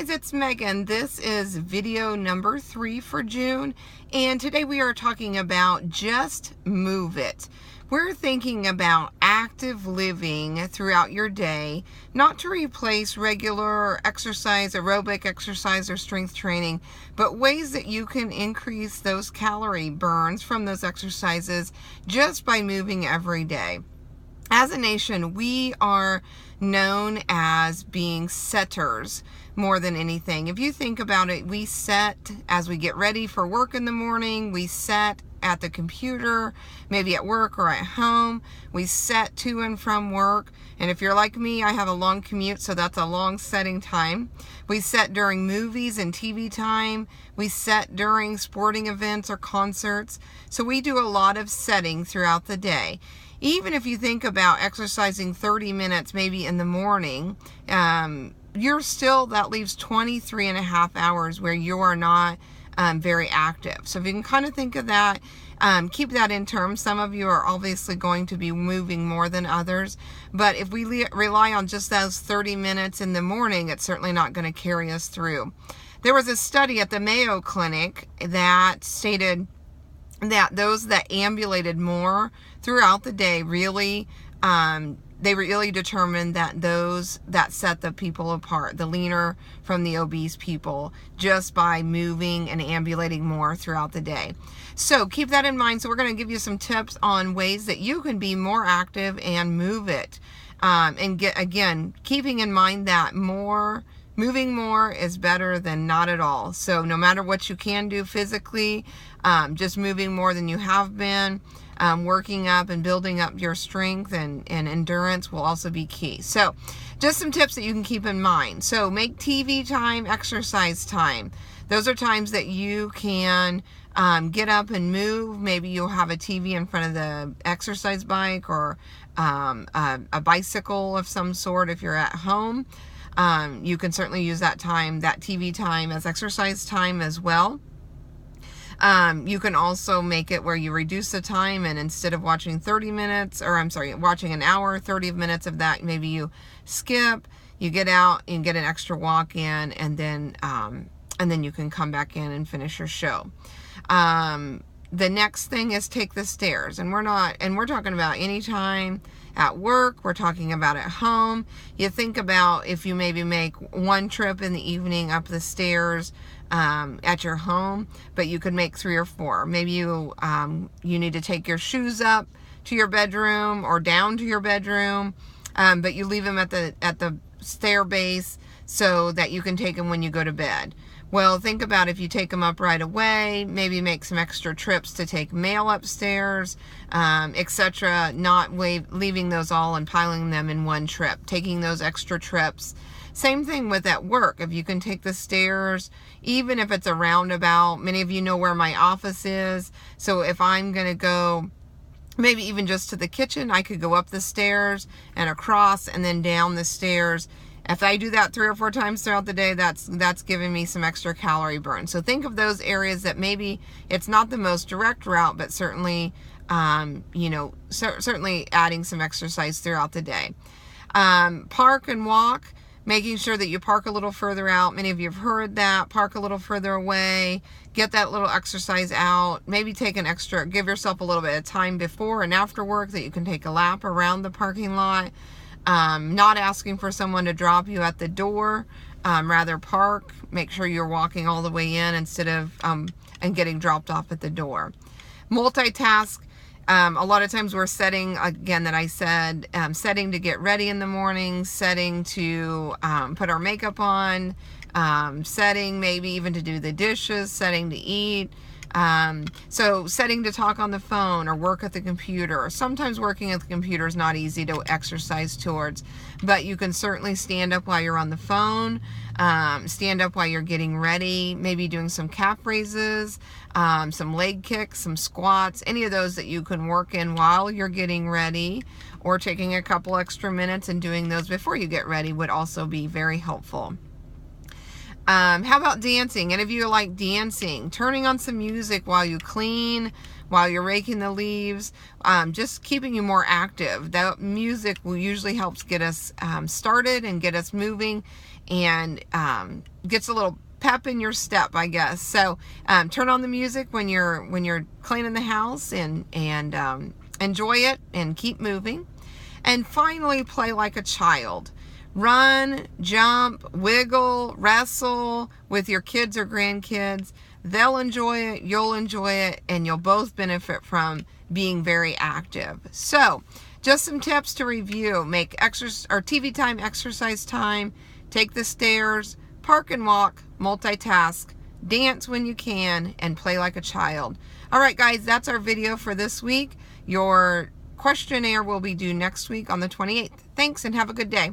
guys, it's Megan. This is video number 3 for June, and today we are talking about just move it. We're thinking about active living throughout your day, not to replace regular exercise, aerobic exercise, or strength training, but ways that you can increase those calorie burns from those exercises just by moving every day. As a nation, we are known as being setters more than anything. If you think about it, we set as we get ready for work in the morning, we set at the computer, maybe at work or at home, we set to and from work. And if you're like me, I have a long commute, so that's a long setting time. We set during movies and TV time. We set during sporting events or concerts. So we do a lot of setting throughout the day. Even if you think about exercising 30 minutes maybe in the morning, that leaves 23 and a half hours where you are not very active. So if you can kind of think of that, keep that in terms. Some of you are obviously going to be moving more than others, but if we rely on just those 30 minutes in the morning, it's certainly not going to carry us through. There was a study at the Mayo Clinic that stated that those that ambulated more throughout the day they really determined that those that set the people apart, the leaner from the obese people, just by moving and ambulating more throughout the day. So keep that in mind. So we're going to give you some tips on ways that you can be more active and move it. And keeping in mind that moving more is better than not at all. So no matter what you can do physically, just moving more than you have been, working up and building up your strength and endurance will also be key. So just some tips that you can keep in mind. So make TV time, exercise time. Those are times that you can get up and move. Maybe you'll have a TV in front of the exercise bike or a bicycle of some sort if you're at home. You can certainly use that TV time as exercise time as well. You can also make it where you reduce the time, and instead of watching watching an hour, 30 minutes of that, maybe you skip, you get out and get an extra walk in, and then you can come back in and finish your show. The next thing is take the stairs, and we're talking about anytime at work, we're talking about at home. You think about if you maybe make one trip in the evening up the stairs at your home, but you could make 3 or 4. Maybe you need to take your shoes up to your bedroom or down to your bedroom, but you leave them at the stair base so that you can take them when you go to bed. Well, think about if you take them up right away, maybe make some extra trips to take mail upstairs, etc. Not leaving those all and piling them in one trip, taking those extra trips. Same thing with at work. If you can take the stairs, even if it's a roundabout, many of you know where my office is. So if I'm going to go maybe even just to the kitchen, I could go up the stairs and across and then down the stairs. If I do that 3 or 4 times throughout the day, that's giving me some extra calorie burn. So think of those areas that maybe it's not the most direct route, but certainly, certainly adding some exercise throughout the day. Park and walk, making sure that you park a little further out. Many of you have heard that. Park a little further away. Get that little exercise out. Maybe give yourself a little bit of time before and after work that you can take a lap around the parking lot. Not asking for someone to drop you at the door, rather park, make sure you're walking all the way in instead of and getting dropped off at the door. Multitask. A lot of times we're setting, again, that I said, setting to get ready in the morning, setting to put our makeup on, setting maybe even to do the dishes, setting to eat. So setting to talk on the phone or work at the computer. Sometimes working at the computer is not easy to exercise towards, but you can certainly stand up while you're on the phone, stand up while you're getting ready, maybe doing some calf raises, some leg kicks, some squats, any of those that you can work in while you're getting ready, or taking a couple extra minutes and doing those before you get ready would also be very helpful. How about dancing? Any of you like dancing? Turning on some music while you clean, while you're raking the leaves, just keeping you more active. That music usually helps get us started and get us moving, and gets a little pep in your step, I guess. So turn on the music when you're cleaning the house, and enjoy it and keep moving. And finally, play like a child. Run, jump, wiggle, wrestle with your kids or grandkids. They'll enjoy it, you'll enjoy it, and you'll both benefit from being very active. So just some tips to review: make exercise or TV time, exercise time, take the stairs, park and walk, multitask, dance when you can, and play like a child. All right, guys, that's our video for this week. Your questionnaire will be due next week on the 28th. Thanks, and have a good day.